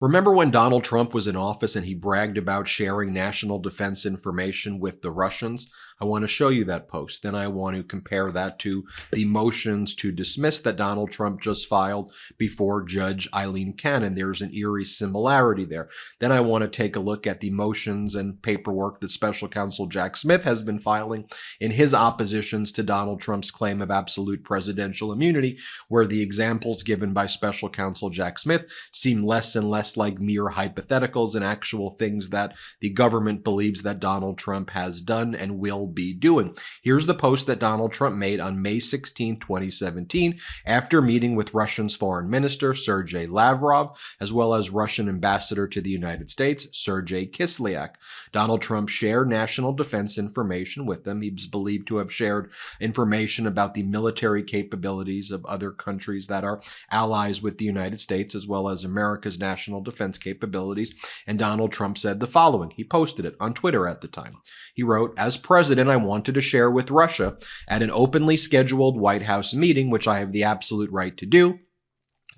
Remember when Donald Trump was in office and he bragged about sharing national defense information with the Russians? I want to show you that post. Then I want to compare that to the motions to dismiss that Donald Trump just filed before Judge Eileen Cannon. There's an eerie similarity there. Then I want to take a look at the motions and paperwork that Special Counsel Jack Smith has been filing in his oppositions to Donald Trump's claim of absolute presidential immunity, where the examples given by Special Counsel Jack Smith seem less and less like mere hypotheticals and actual things that the government believes that Donald Trump has done and will be doing. Here's the post that Donald Trump made on May 16, 2017, after meeting with Russia's Foreign Minister Sergei Lavrov, as well as Russian Ambassador to the United States, Sergei Kislyak. Donald Trump shared national defense information with them. He was believed to have shared information about the military capabilities of other countries that are allies with the United States, as well as America's national defense capabilities. And Donald Trump said the following. He posted it on Twitter at the time. He wrote, "As president, I wanted to share with Russia at an openly scheduled White House meeting, which I have the absolute right to do,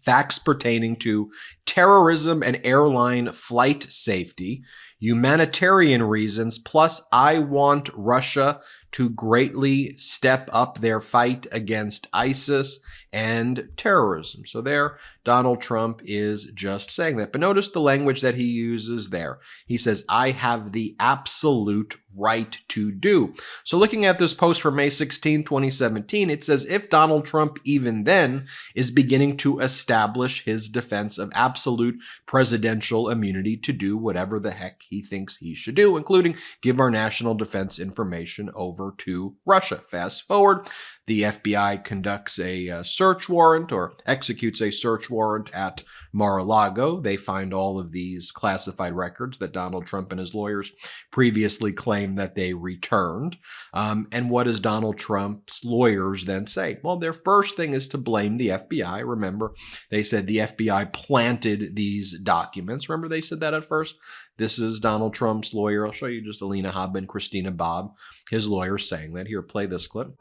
facts pertaining to terrorism and airline flight safety, humanitarian reasons, plus I want Russia to greatly step up their fight against ISIS and terrorism." So there, Donald Trump is just saying that. But notice the language that he uses there. He says, "I have the absolute right to do." So looking at this post from May 16, 2017, it says if Donald Trump even then is beginning to establish his defense of absolute presidential immunity to do whatever the heck he thinks he should do, including give our national defense information over to Russia. Fast forward, the FBI conducts a search warrant or executes a search warrant at Mar-a-Lago. They find all of these classified records that Donald Trump and his lawyers previously claimed that they returned. And what does Donald Trump's lawyers then say? Well, their first thing is to blame the FBI. Remember, they said the FBI planted these documents. Remember, they said that at first? This is Donald Trump's lawyer. I'll show you just Alina Habba and Christina Bobb, his lawyers, saying that. Here, play this clip.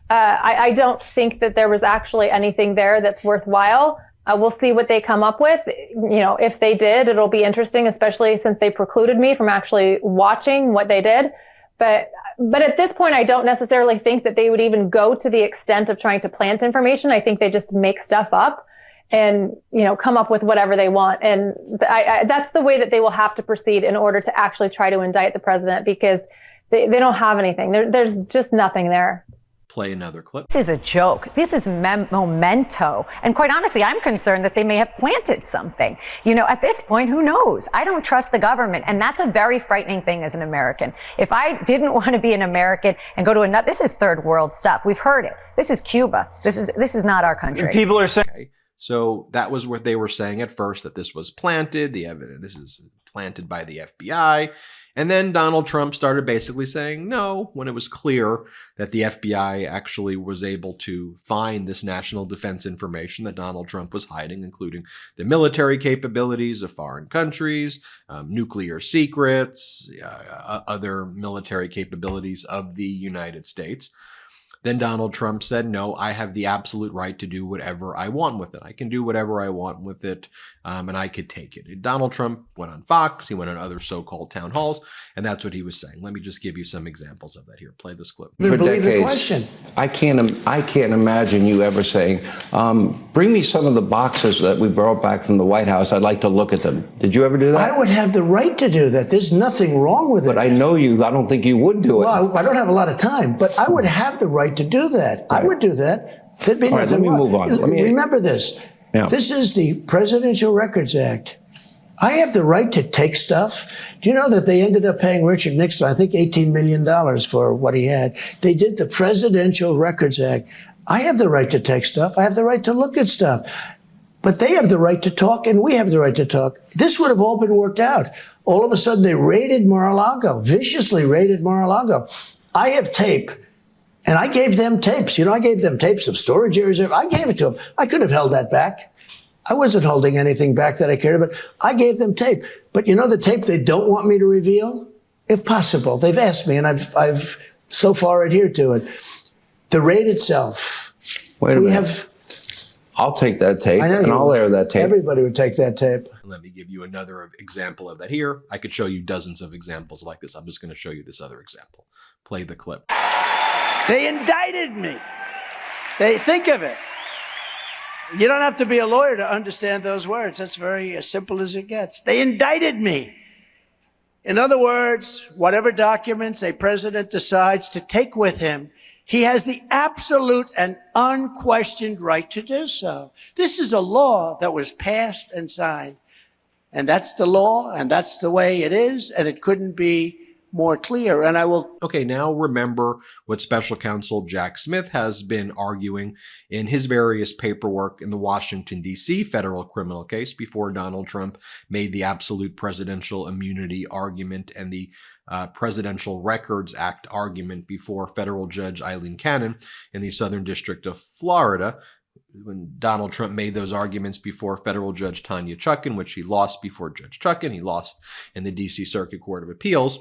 I don't think that there was actually anything there that's worthwhile. We'll see what they come up with. You know, if they did, it'll be interesting, especially since they precluded me from actually watching what they did. But at this point, I don't necessarily think that they would even go to the extent of trying to plant information. I think they just make stuff up and, you know, come up with whatever they want. And that's the way that they will have to proceed in order to actually try to indict the president, because they don't have anything. There's just nothing there. Play another clip. This is a joke. This is memento. And quite honestly, I'm concerned that they may have planted something. You know, at this point, who knows? I don't trust the government. And that's a very frightening thing as an American. If I didn't want to be an American and go to another, this is third world stuff. We've heard it. This is Cuba. This is not our country. People are saying, okay, so that was what they were saying at first, that this was planted. The evidence, this is planted by the FBI. And then Donald Trump started basically saying no, when it was clear that the FBI actually was able to find this national defense information that Donald Trump was hiding, including the military capabilities of foreign countries, nuclear secrets, other military capabilities of the United States. Then Donald Trump said, no, I have the absolute right to do whatever I want with it. I can do whatever I want with it, and I could take it. And Donald Trump went on Fox, he went on other so-called town halls, and that's what he was saying. Let me just give you some examples of that here. Play this clip. For decades, I can't imagine you ever saying, bring me some of the boxes that we brought back from the White House. I'd like to look at them. Did you ever do that? I would have the right to do that. There's nothing wrong with it. But I know you, I don't think you would do it. Well, I don't have a lot of time, but I would have the right to do that. Right. I would do that. There'd be nothing wrong. Let me move on. Remember this. Yeah. This is the Presidential Records Act. I have the right to take stuff. Do you know that they ended up paying Richard Nixon, I think, $18 million for what he had? They did the Presidential Records Act. I have the right to take stuff. I have the right to look at stuff. But they have the right to talk, and we have the right to talk. This would have all been worked out. All of a sudden, they raided Mar-a-Lago, viciously raided Mar-a-Lago. I have tape. And I gave them tapes. You know, I gave them tapes of storage areas. I gave it to them. I could have held that back. I wasn't holding anything back that I cared about. I gave them tape. But you know the tape they don't want me to reveal? If possible. They've asked me, and I've so far adhered to it. The raid itself. Wait a minute. I'll take that tape, and I'll air that tape. Everybody would take that tape. And let me give you another example of that here. I could show you dozens of examples like this. I'm just going to show you this other example. Play the clip. They indicted me. They think of it. You don't have to be a lawyer to understand those words. That's very as simple as it gets. They indicted me. In other words, whatever documents a president decides to take with him, he has the absolute and unquestioned right to do so. This is a law that was passed and signed. And that's the law, and that's the way it is, and it couldn't be more clear. And I will... Okay, now remember what Special Counsel Jack Smith has been arguing in his various paperwork in the Washington, D.C. federal criminal case before Donald Trump made the absolute presidential immunity argument and the Presidential Records Act argument before federal judge Eileen Cannon in the Southern District of Florida. When Donald Trump made those arguments before federal judge Tanya Chutkan, which he lost before Judge Chutkan, he lost in the D.C. Circuit Court of Appeals.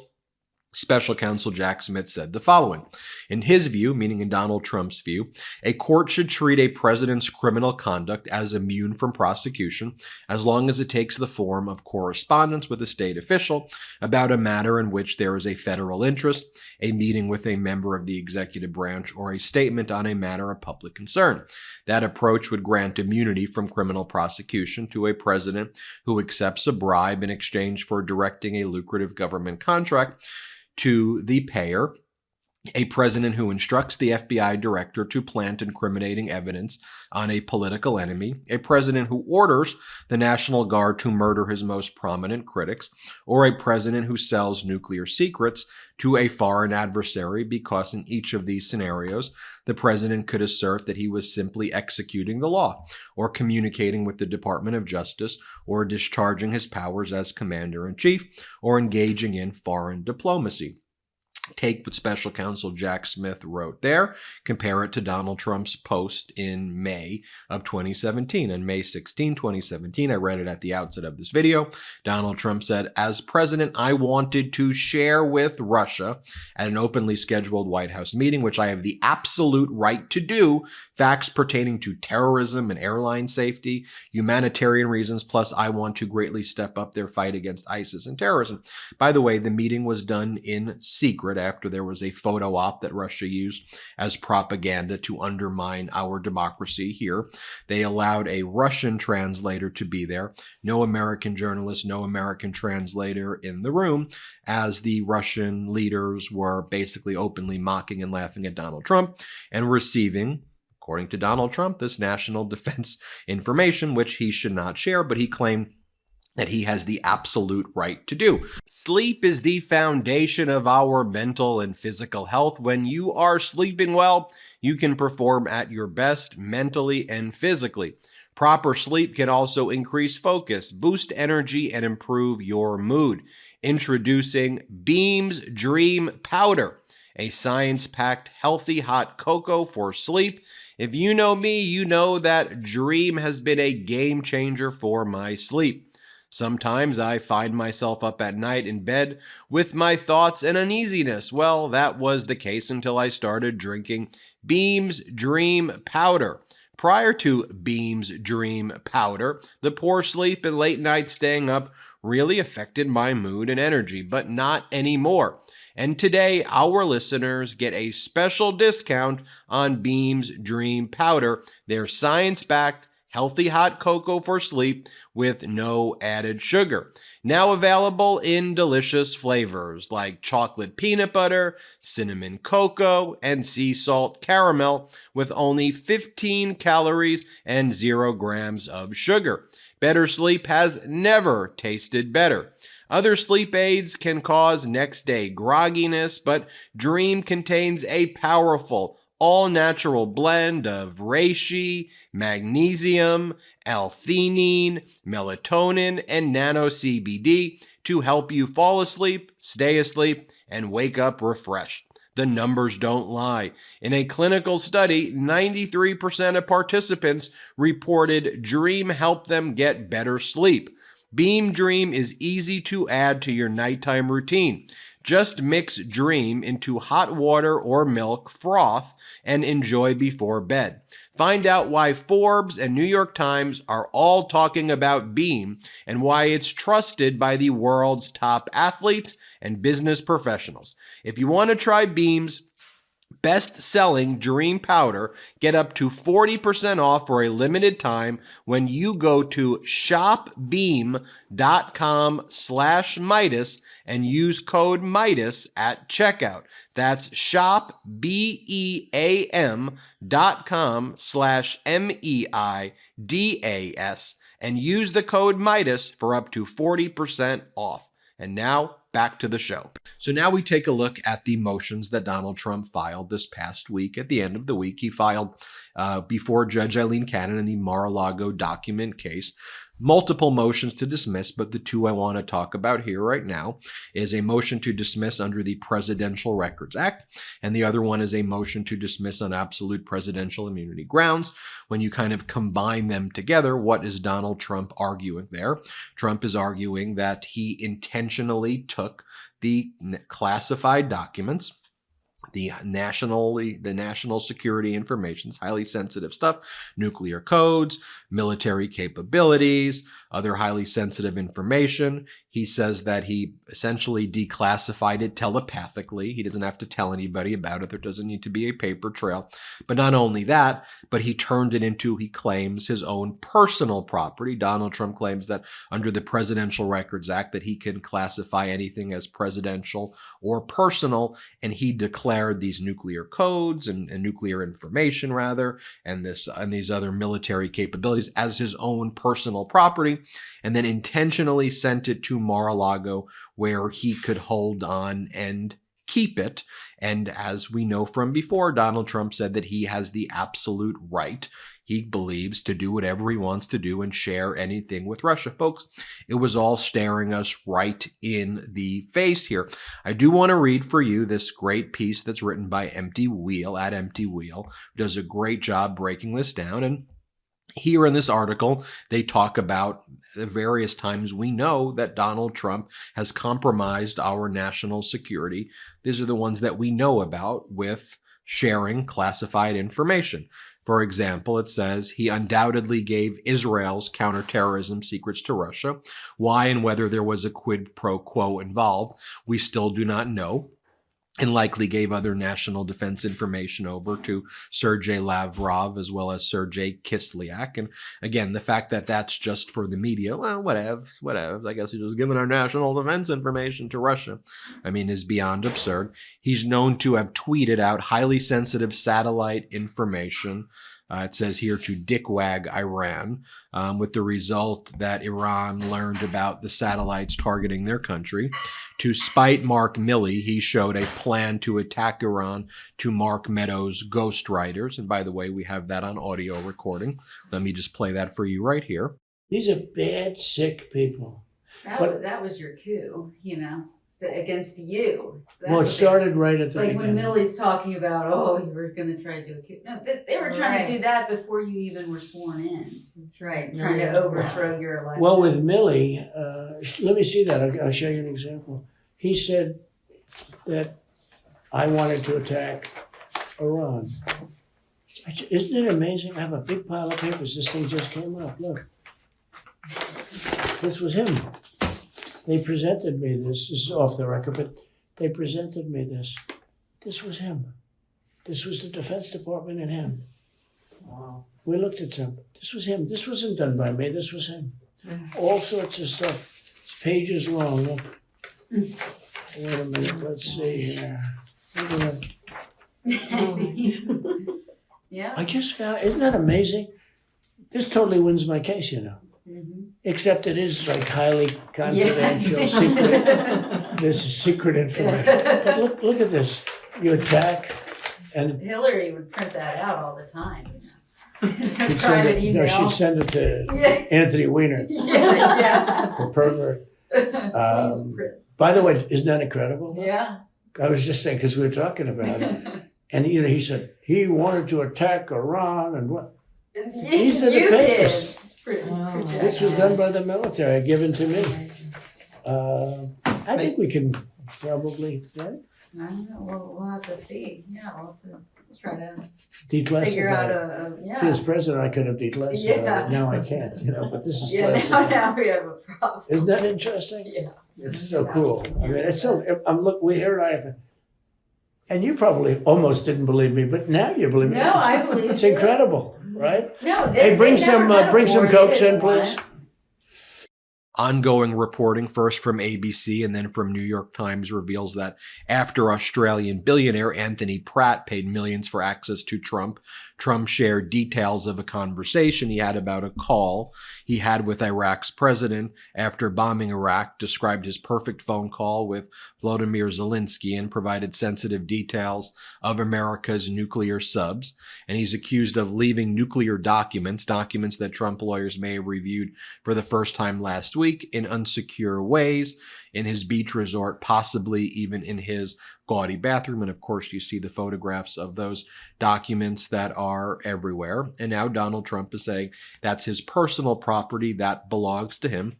Special Counsel Jack Smith said the following. In his view, meaning in Donald Trump's view, a court should treat a president's criminal conduct as immune from prosecution as long as it takes the form of correspondence with a state official about a matter in which there is a federal interest, a meeting with a member of the executive branch, or a statement on a matter of public concern. That approach would grant immunity from criminal prosecution to a president who accepts a bribe in exchange for directing a lucrative government contract to the payer, a president who instructs the FBI director to plant incriminating evidence on a political enemy, a president who orders the National Guard to murder his most prominent critics, or a president who sells nuclear secrets to a foreign adversary, because in each of these scenarios, the president could assert that he was simply executing the law, or communicating with the Department of Justice, or discharging his powers as commander-in-chief, or engaging in foreign diplomacy. Take what Special Counsel Jack Smith wrote there, compare it to Donald Trump's post in May of 2017. On May 16, 2017, I read it at the outset of this video. Donald Trump said, as president, I wanted to share with Russia at an openly scheduled White House meeting, which I have the absolute right to do, facts pertaining to terrorism and airline safety, humanitarian reasons, plus I want to greatly step up their fight against ISIS and terrorism. By the way, the meeting was done in secret after there was a photo op that Russia used as propaganda to undermine our democracy here. They allowed a Russian translator to be there. No American journalist, no American translator in the room, as the Russian leaders were basically openly mocking and laughing at Donald Trump and receiving, according to Donald Trump, this national defense information, which he should not share, but he claimed that he has the absolute right to do. Sleep is the foundation of our mental and physical health. When you are sleeping well, you can perform at your best mentally and physically. Proper sleep can also increase focus, boost energy, and improve your mood. Introducing Beam's Dream Powder, a science-packed healthy hot cocoa for sleep. If you know me, you know that Dream has been a game changer for my sleep. Sometimes I find myself up at night in bed with my thoughts and uneasiness. Well, that was the case until I started drinking Beam's Dream Powder. Prior to Beam's Dream Powder, the poor sleep and late night staying up really affected my mood and energy, but not anymore. And today, our listeners get a special discount on Beam's Dream Powder, their science-backed healthy hot cocoa for sleep with no added sugar. Now available in delicious flavors like chocolate peanut butter, cinnamon cocoa, and sea salt caramel with only 15 calories and 0 grams of sugar. Better sleep has never tasted better. Other sleep aids can cause next day grogginess, but Dream contains a powerful all-natural blend of reishi, magnesium, L-theanine, melatonin, and nano-CBD to help you fall asleep, stay asleep, and wake up refreshed. The numbers don't lie. In a clinical study, 93% of participants reported Dream helped them get better sleep. Beam Dream is easy to add to your nighttime routine. Just mix Dream into hot water or milk froth and enjoy before bed. Find out why Forbes and New York Times are all talking about Beam and why it's trusted by the world's top athletes and business professionals. If you want to try Beam's best-selling Dream Powder, get up to 40% off for a limited time when you go to shopbeam.com/Meidas and use code Meidas at checkout. That's shopbeam.com/MEIDAS and use the code Meidas for up to 40% off. And now, back to the show. So now we take a look at the motions that Donald Trump filed this past week. At the end of the week, he filed before Judge Eileen Cannon in the Mar-a-Lago document case, multiple motions to dismiss, but the two I want to talk about here right now is a motion to dismiss under the Presidential Records Act, and the other one is a motion to dismiss on absolute presidential immunity grounds. When you kind of combine them together, what is Donald Trump arguing there? Trump is arguing that he intentionally took the classified documents, the national security information, highly sensitive stuff, nuclear codes, military capabilities, other highly sensitive information. He says that he essentially declassified it telepathically. He doesn't have to tell anybody about it. There doesn't need to be a paper trail. But not only that, but he turned it into, he claims, his own personal property. Donald Trump claims that under the Presidential Records Act that he can classify anything as presidential or personal, and he declared these nuclear codes and nuclear information rather, and these other military capabilities as his own personal property, and then intentionally sent it to Mar-a-Lago where he could hold on and keep it. And as we know from before, Donald Trump said that he has the absolute right, he believes, to do whatever he wants to do and share anything with Russia. Folks, it was all staring us right in the face here. I do want to read for you this great piece that's written by Empty Wheel, at Empty Wheel, who does a great job breaking this down. And here in this article, they talk about the various times we know that Donald Trump has compromised our national security. These are the ones that we know about with sharing classified information. For example, it says he undoubtedly gave Israel's counterterrorism secrets to Russia. Why and whether there was a quid pro quo involved, we still do not know, and likely gave other national defense information over to Sergei Lavrov as well as Sergei Kislyak. And again, the fact that that's just for the media, well, whatever. I guess he's just giving our national defense information to Russia, is beyond absurd. He's known to have tweeted out highly sensitive satellite information. It says here to dickwag Iran, with the result that Iran learned about the satellites targeting their country. To spite Mark Milley, he showed a plan to attack Iran to Mark Meadows' ghostwriters. And by the way, we have that on audio recording. Let me just play that for you right here. These are bad, sick people. That was your coup, against you. It started right at the beginning. When Millie's talking about, you were going to try to do a coup. No, they were trying to do that before you even were sworn in. That's right. Trying to overthrow your election. Well, with Milley, let me see that. I'll show you an example. He said that I wanted to attack Iran. Isn't it amazing? I have a big pile of papers. This thing just came up. Look. This was him. They presented me this. This is off the record, but they presented me this. This was him. This was the Defense Department and him. Wow. We looked at him. This was him. This wasn't done by me. This was him. All sorts of stuff. It's pages long. Look. Wait a minute. Let's see here. Yeah. I just found, isn't that amazing? This totally wins my case, Mm-hmm. Except it is like highly confidential, secret. This is secret information. But look at this. You attack, and Hillary would print that out all the time. she'd send it to Anthony Weiner, the pervert. By the way, isn't that incredible? Yeah. I was just saying, because we were talking about it, and he said he wanted to attack Iran and what? These are the papers. This was done by the military, given to me. I think we can probably, right? I don't know. We'll have to see. Yeah, we'll have to trying to declassify. figure out See, as president, I could have declassified it. Now I can't, but this is classified. now we have a problem. Isn't that interesting? Yeah. It's so cool. I mean, it's so, we here I have, and you probably almost didn't believe me, but now you believe me. No, I believe it's incredible, right? No, hey, bring some Cokes in, please. Ongoing reporting, first from ABC and then from New York Times, reveals that after Australian billionaire Anthony Pratt paid millions for access to Trump, Trump shared details of a conversation he had about a call he had with Iraq's president after bombing Iraq, described his perfect phone call with Volodymyr Zelensky, and provided sensitive details of America's nuclear subs. And he's accused of leaving nuclear documents that Trump lawyers may have reviewed for the first time last week, in unsecure ways in his beach resort, possibly even in his gaudy bathroom. And of course, you see the photographs of those documents that are everywhere. And now Donald Trump is saying that's his personal property, that belongs to him.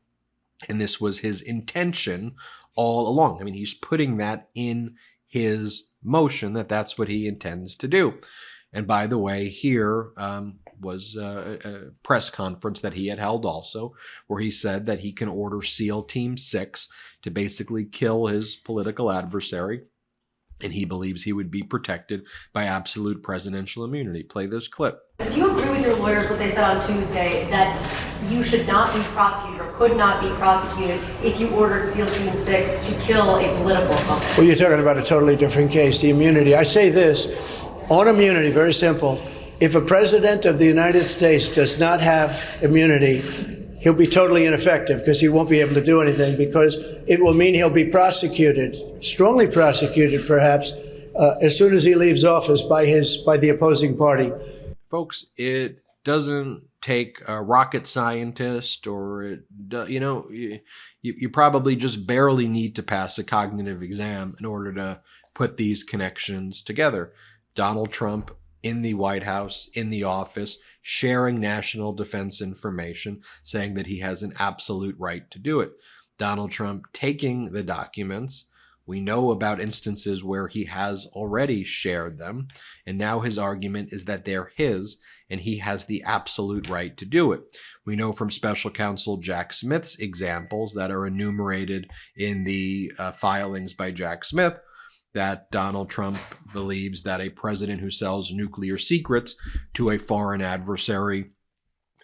And this was his intention all along. I mean, he's putting that in his motion, that's what he intends to do. And by the way, here was a press conference that he had held also, where he said that he can order SEAL Team 6 to basically kill his political adversary, and he believes he would be protected by absolute presidential immunity. Play this clip. Do you agree with your lawyers what they said on Tuesday, that you should not be prosecuted or could not be prosecuted if you ordered SEAL Team 6 to kill a political opponent? Well, you're talking about a totally different case, the immunity. I say this, on immunity, very simple. If a president of the United States does not have immunity, he'll be totally ineffective because he won't be able to do anything, because it will mean he'll be prosecuted, strongly prosecuted perhaps, as soon as he leaves office by the opposing party. Folks, it doesn't take a rocket scientist, or you probably just barely need to pass a cognitive exam in order to put these connections together. Donald Trump in the White House, in the office, sharing national defense information, saying that he has an absolute right to do it. Donald Trump taking the documents. We know about instances where he has already shared them, and now his argument is that they're his, and he has the absolute right to do it. We know from Special Counsel Jack Smith's examples that are enumerated in the filings by Jack Smith, that Donald Trump believes that a president who sells nuclear secrets to a foreign adversary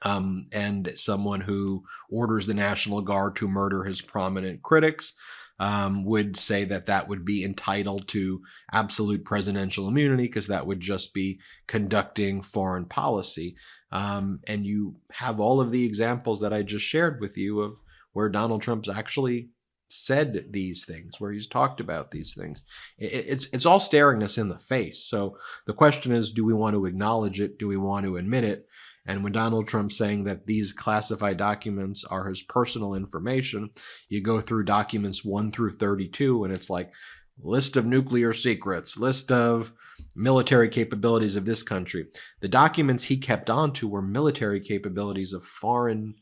and someone who orders the National Guard to murder his prominent critics would say that that would be entitled to absolute presidential immunity, because that would just be conducting foreign policy. And you have all of the examples that I just shared with you of where Donald Trump's actually said these things, where he's talked about these things. It's all staring us in the face. So the question is, do we want to acknowledge it? Do we want to admit it? And when Donald Trump's saying that these classified documents are his personal information, you go through documents 1 through 32, and it's like list of nuclear secrets, list of military capabilities of this country. The documents he kept on to were military capabilities of foreign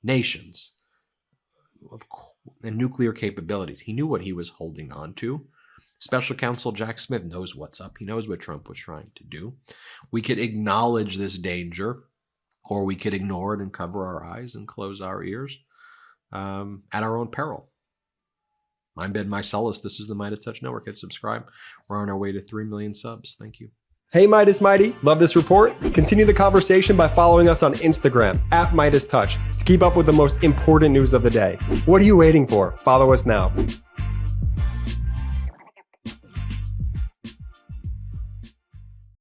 nations, and nuclear capabilities. He knew what he was holding on to. Special Counsel Jack Smith knows what's up. He knows what Trump was trying to do. We could acknowledge this danger, or we could ignore it and cover our eyes and close our ears at our own peril. I'm Ben Meiselas. This is the MeidasTouch Network. Hit subscribe. We're on our way to 3 million subs. Thank you. Hey Midas Mighty, love this report? Continue the conversation by following us on Instagram @MeidasTouch to keep up with the most important news of the day. What are you waiting for? Follow us now.